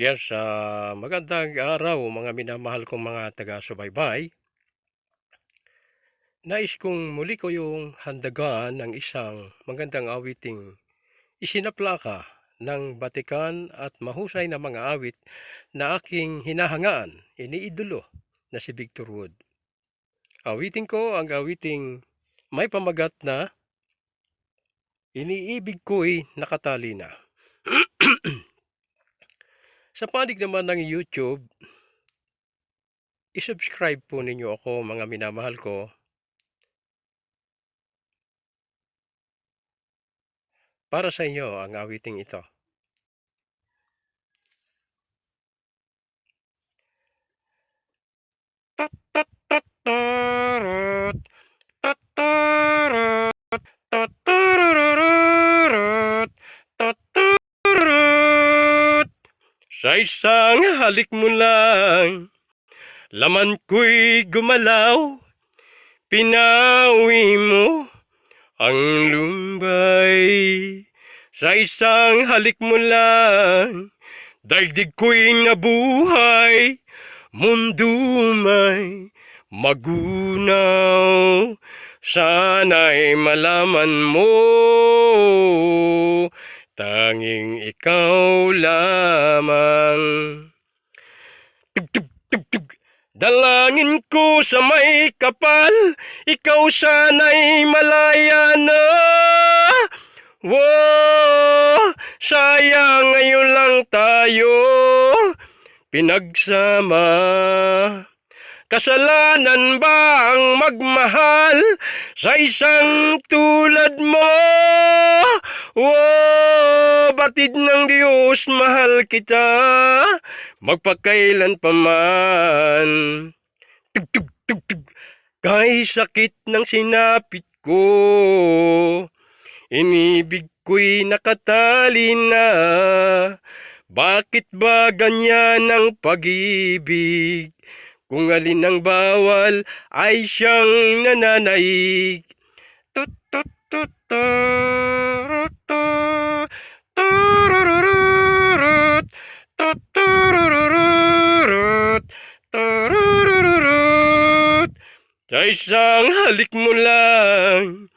Yes, magandang araw mga minamahal kong mga taga-subaybay. Nais kong muli ko yung handagan ng isang magandang awiting isinaplaka ng batikan at mahusay na mga awit na aking hinahangaan, iniidolo na si Victor Wood. Awitin ko ang awiting may pamagat na iniibig ko'y nakatali na. Sa panig naman ng YouTube, isubscribe po ninyo ako mga minamahal ko. Para sa inyo ang awiting ito. Sa isang halik mo lang, laman ko'y gumalaw, pinawi mo ang lumbay. Sa isang halik mo lang, daigdig ko'y nabuhay, mundo may magunaw. Sana'y malaman mo, tanging ikaw lamang. Dalangin ko sa may kapal, ikaw sana'y malaya na. Wow, sayang ngayon lang tayo pinagsama. Kasalanan ba ang magmahal sa isang tulad mo? Oh, batid ng Diyos, mahal kita, magpakailan pa man. Kay sakit ng sinapit ko, inibig ko'y nakatali na. Bakit ba ganyan ang pag-ibig? Kung alin ang bawal ay siyang nananaig. Sa isang halik mo lang,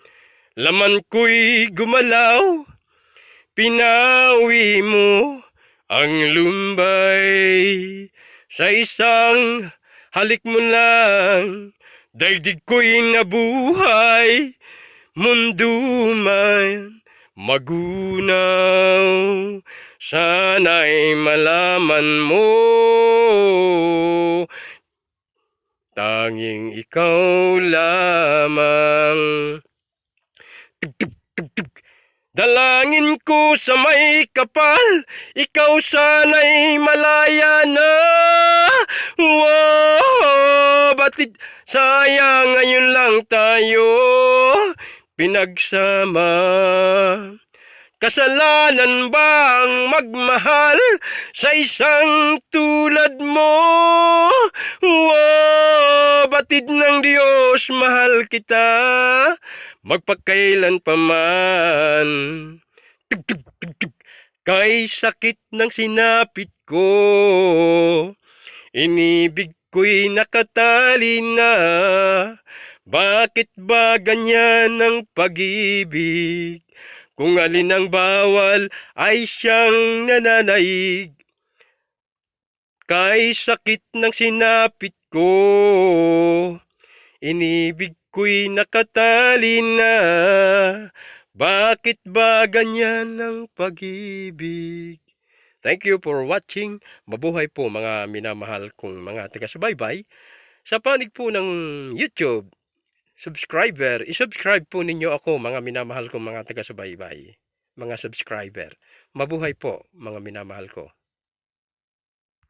laman ko'y gumalaw, pinawi mo ang lumbay. Sa isang halik mo lang, daigdig ko'y nabuhay, mundo man magunaw. Sana'y malaman mo, tanging ikaw lamang. Dalangin ko sa may kapal, ikaw sana'y malaya na. Wow, batid sayang ngayon lang tayo pinagsama. Kasalanan ba ang magmahal sa isang tulad mo? Wow, batid ng Diyos, mahal kita, magpakailan pa man. Kay sakit ng sinapit ko, inibig ko'y nakatali na. Bakit ba ganyan ang pag-ibig? Kung alin ang bawal ay siyang nananaig. Kay sakit ng sinapit ko, inibig ko'y nakatali na. Bakit ba ganyan ang pag-ibig? Thank you for watching. Mabuhay po mga minamahal kong mga taga-subaybay. Sa panig po ng YouTube, isubscribe po ninyo ako mga minamahal kong mga taga-subaybay, mga subscriber. Mabuhay po mga minamahal ko.